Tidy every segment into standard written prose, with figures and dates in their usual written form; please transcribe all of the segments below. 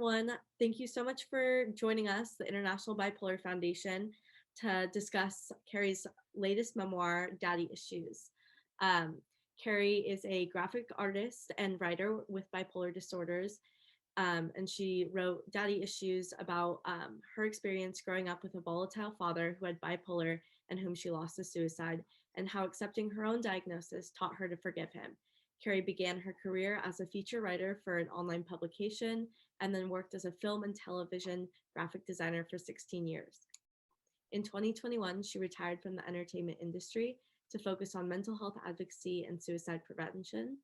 everyone. Thank you so much for joining us, the International Bipolar Foundation, to discuss Carrie's latest memoir, Daddy Issues. Um, Carrie is a graphic artist and writer with bipolar disorders, and she wrote Daddy Issues about her experience growing up with a volatile father who had bipolar and whom she lost to suicide, and how accepting her own diagnosis taught her to forgive him. Carrie began her career as a feature writer for an online publication and then worked as a film and television graphic designer for 16 years. In 2021, she retired from the entertainment industry to focus on mental health advocacy and suicide prevention.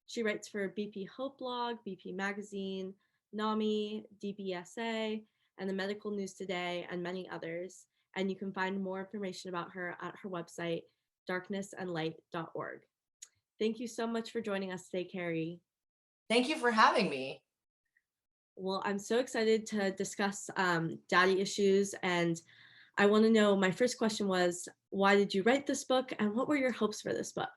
She writes for BP Hope Blog, BP Magazine, NAMI, DBSA, and the Medical News Today, and many others. And you can find more information about her at her website, darknessandlight.org. Thank you so much for joining us today, Carrie. Thank you for having me. Well, I'm so excited to discuss daddy issues. And I want to know, my first question was, why did you write this book and what were your hopes for this book?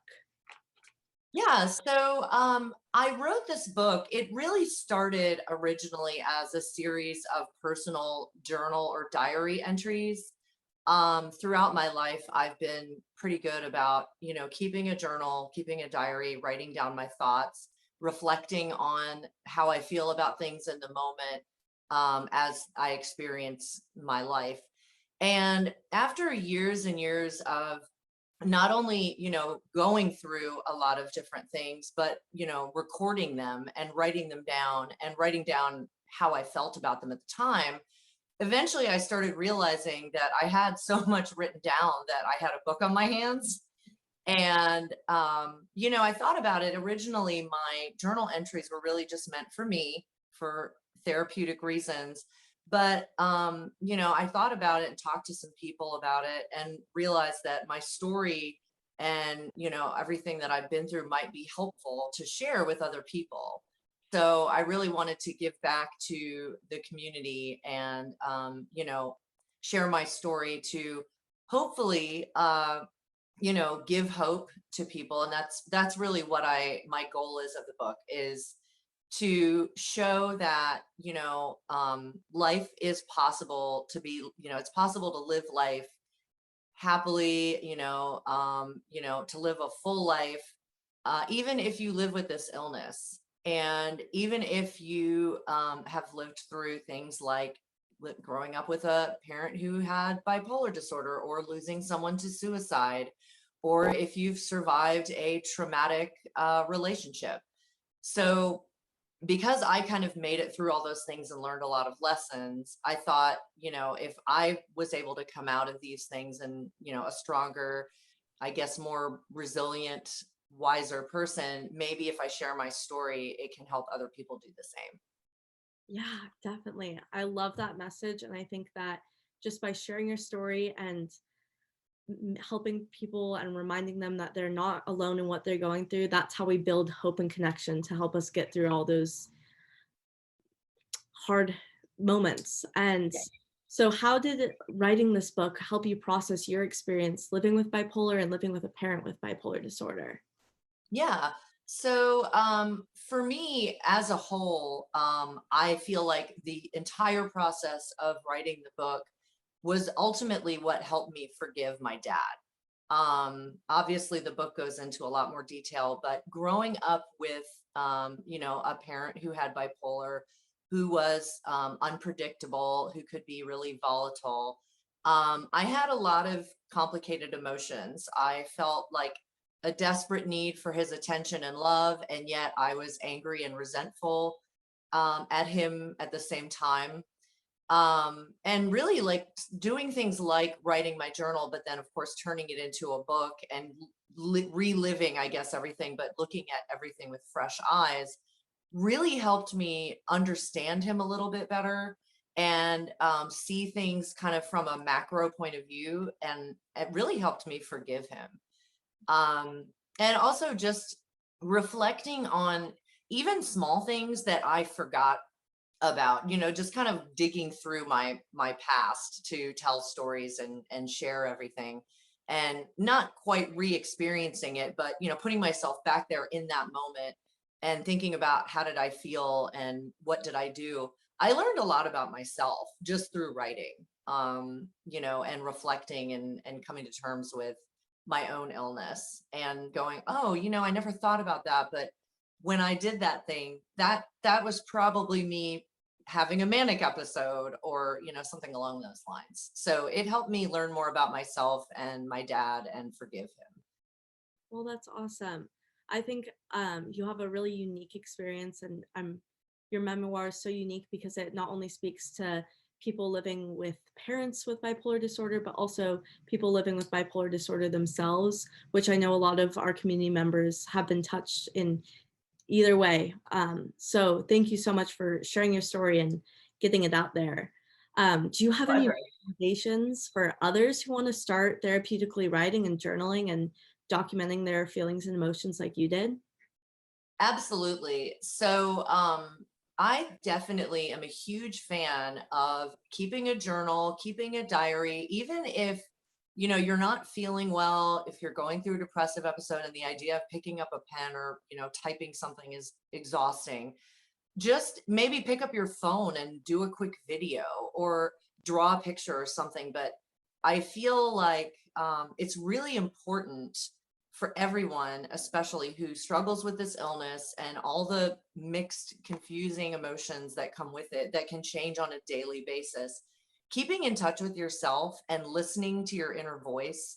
Yeah, so I wrote this book. It really started originally as a series of personal journal or diary entries. Throughout my life, I've been pretty good about, keeping a journal, keeping a diary, writing down my thoughts, reflecting on how I feel about things in the moment as I experience my life. And after years and years of not only, going through a lot of different things, but, recording them and writing down how I felt about them at the time, eventually I started realizing that I had so much written down that I had a book on my hands. And, I thought about it. Originally, my journal entries were really just meant for me for therapeutic reasons. But, I thought about it and talked to some people about it and realized that my story and, everything that I've been through might be helpful to share with other people. So I really wanted to give back to the community and, share my story to hopefully, give hope to people. And that's really what my goal is of the book, is to show that, life is possible to be, it's possible to live life happily, to live a full life, even if you live with this illness. And even if you have lived through things like growing up with a parent who had bipolar disorder or losing someone to suicide, or if you've survived a traumatic relationship. So because I kind of made it through all those things and learned a lot of lessons, I thought, if I was able to come out of these things and, a stronger, I guess, more resilient, wiser person, maybe if I share my story, it can help other people do the same. Yeah, definitely. I love that message. And I think that just by sharing your story and helping people and reminding them that they're not alone in what they're going through, that's how we build hope and connection to help us get through all those hard moments. And so how did writing this book help you process your experience living with bipolar and living with a parent with bipolar disorder? Yeah. So for me as a whole, I feel like the entire process of writing the book was ultimately what helped me forgive my dad. Obviously, the book goes into a lot more detail, but growing up with, a parent who had bipolar, who was unpredictable, who could be really volatile, I had a lot of complicated emotions. I felt like a desperate need for his attention and love, and yet I was angry and resentful at him at the same time. And really like doing things like writing my journal, but then of course turning it into a book and reliving, I guess, everything, but looking at everything with fresh eyes really helped me understand him a little bit better and see things kind of from a macro point of view. And it really helped me forgive him. And also just reflecting on even small things that I forgot about, just kind of digging through my past to tell stories and share everything, and not quite re-experiencing it, but putting myself back there in that moment and thinking about how did I feel and what did I do. I learned a lot about myself just through writing, and reflecting and coming to terms with my own illness and going, oh, I never thought about that. But when I did that thing, that was probably me having a manic episode or, something along those lines. So it helped me learn more about myself and my dad and forgive him. Well, that's awesome. I think you have a really unique experience, and your memoir is so unique because it not only speaks to people living with parents with bipolar disorder, but also people living with bipolar disorder themselves, which I know a lot of our community members have been touched in either way. So thank you so much for sharing your story and getting it out there. Do you have any Pleasure. recommendations for others who want to start therapeutically writing and journaling and documenting their feelings and emotions like you did? Absolutely. So, I definitely am a huge fan of keeping a journal, keeping a diary, even if, you're not feeling well, if you're going through a depressive episode and the idea of picking up a pen or, typing something is exhausting, just maybe pick up your phone and do a quick video or draw a picture or something. But I feel like it's really important for everyone, especially who struggles with this illness and all the mixed, confusing emotions that come with it that can change on a daily basis. Keeping in touch with yourself and listening to your inner voice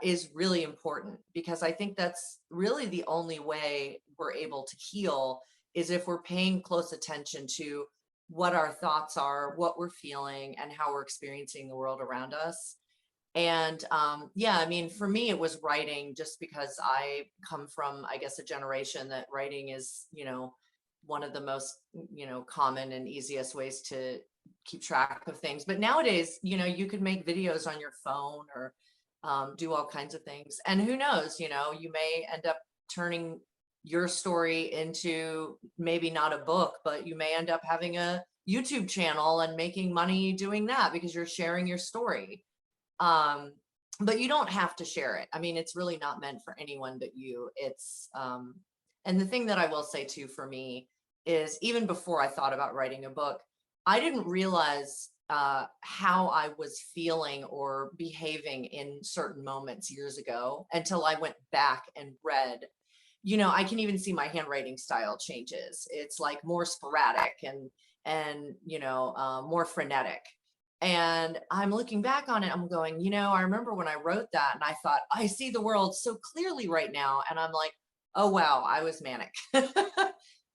is really important, because I think that's really the only way we're able to heal, is if we're paying close attention to what our thoughts are, what we're feeling, and how we're experiencing the world around us. And yeah, I mean, for me, it was writing, just because I come from, I guess, a generation that writing is, one of the most, common and easiest ways to keep track of things. But nowadays, you could make videos on your phone or do all kinds of things. And who knows, you may end up turning your story into maybe not a book, but you may end up having a YouTube channel and making money doing that because you're sharing your story. um but you don't have to share it. I mean, it's really not meant for anyone but you. It's and the thing that I will say too, for me, is even before I thought about writing a book, I didn't realize how I was feeling or behaving in certain moments years ago until I went back and read. I can even see my handwriting style changes. It's like more sporadic and more frenetic. And I'm looking back on it, I'm going, I remember when I wrote that and I thought, I see the world so clearly right now. And I'm like, oh, wow, I was manic.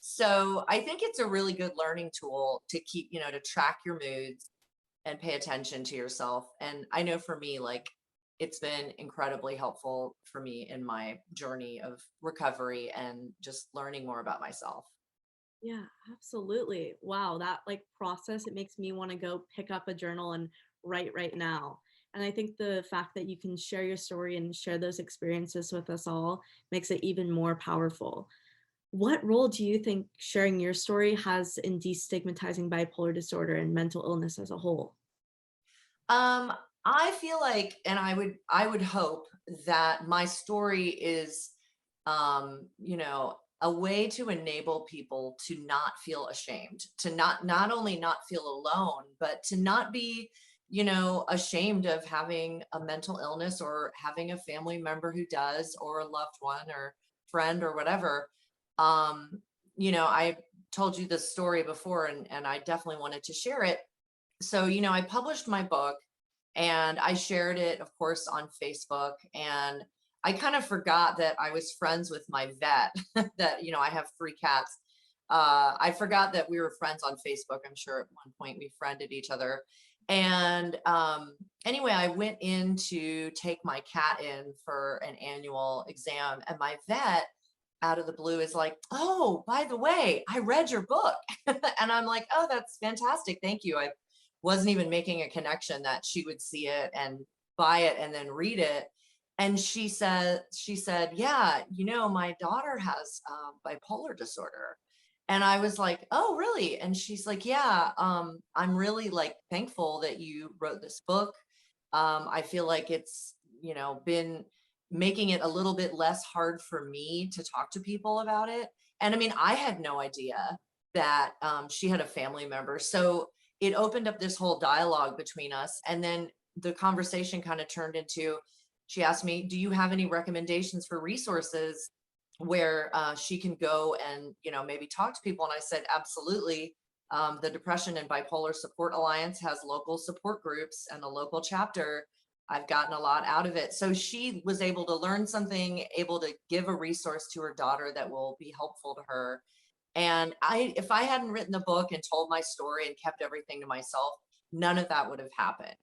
So I think it's a really good learning tool to keep, to track your moods and pay attention to yourself. And I know for me, like, it's been incredibly helpful for me in my journey of recovery and just learning more about myself. Yeah, absolutely. Wow, that like process, it makes me want to go pick up a journal and write right now. And I think the fact that you can share your story and share those experiences with us all makes it even more powerful. What role do you think sharing your story has in destigmatizing bipolar disorder and mental illness as a whole? Um, I feel like, and I would hope that my story is, a way to enable people to not feel ashamed, to not only not feel alone, but to not be, ashamed of having a mental illness or having a family member who does, or a loved one or friend or whatever. Um, I told you this story before, and I definitely wanted to share it. So, I published my book and I shared it, of course, on Facebook. And I kind of forgot that I was friends with my vet, that, I have three cats. I forgot that we were friends on Facebook. I'm sure at one point we friended each other. And anyway, I went in to take my cat in for an annual exam, and my vet, out of the blue, is like, oh, by the way, I read your book. And I'm like, oh, that's fantastic. Thank you. I wasn't even making a connection that she would see it and buy it and then read it. And she said, yeah, my daughter has bipolar disorder. And I was like, oh, really? And she's like, yeah, I'm really like thankful that you wrote this book. I feel like it's, been making it a little bit less hard for me to talk to people about it. And I mean, I had no idea. that she had a family member. So it opened up this whole dialogue between us. And then the conversation kind of turned into, she asked me, do you have any recommendations for resources where she can go and, maybe talk to people? And I said, absolutely. The Depression and Bipolar Support Alliance has local support groups and a local chapter. I've gotten a lot out of it. So she was able to learn something, able to give a resource to her daughter that will be helpful to her. And if I hadn't written the book and told my story and kept everything to myself, none of that would have happened.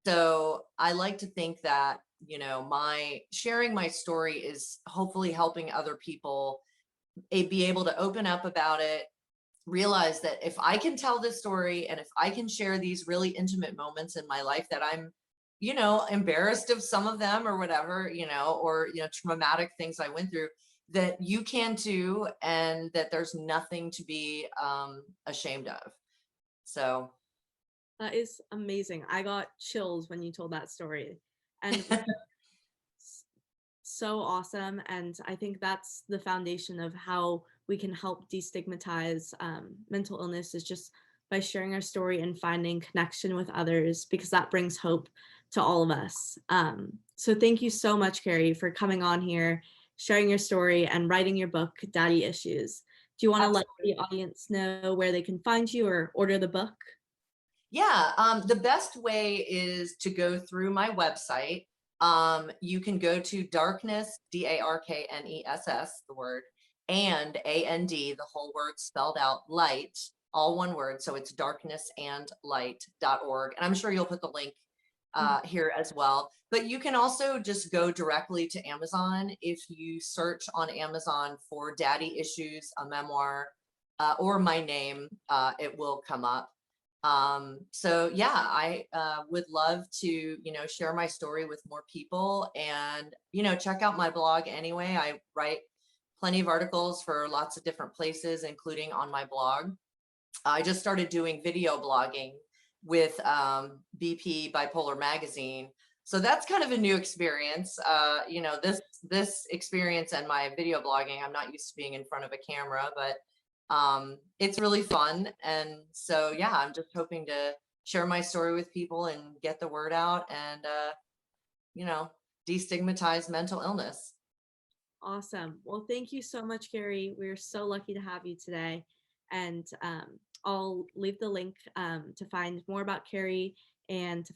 So I like to think that, my sharing my story is hopefully helping other people be able to open up about it, realize that if I can tell this story and if I can share these really intimate moments in my life that I'm, embarrassed of some of them or whatever, or, traumatic things I went through, that you can too, and that there's nothing to be ashamed of. So, That is amazing. I got chills when you told that story. And so awesome. And I think that's the foundation of how we can help destigmatize mental illness, is just by sharing our story and finding connection with others, because that brings hope to all of us. So thank you so much, Carrie, for coming on here, sharing your story, and writing your book, Daddy Issues. Do you want to let the absolutely. audience know where they can find you or order the book? Yeah, the best way is to go through my website. You can go to darkness, Darkness, the word, and And, the whole word spelled out, light, all one word. So it's darknessandlight.org. And I'm sure you'll put the link Mhm. here as well. But you can also just go directly to Amazon. If you search on Amazon for Daddy Issues, a memoir, or my name, it will come up. So yeah, I would love to, share my story with more people, and, check out my blog anyway. I write plenty of articles for lots of different places, including on my blog. I just started doing video blogging with BP Bipolar Magazine. So that's kind of a new experience. This experience and my video blogging, I'm not used to being in front of a camera, but it's really fun. And so, yeah, I'm just hoping to share my story with people and get the word out, and, you know, destigmatize mental illness. Awesome. Well, thank you so much, Carrie. We're so lucky to have you today. And I'll leave the link to find more about Carrie and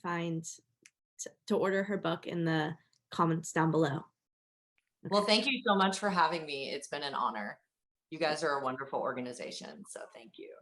to order her book in the comments down below. Well, Okay. thank you so much for having me. It's been an honor. You guys are a wonderful organization. So thank you.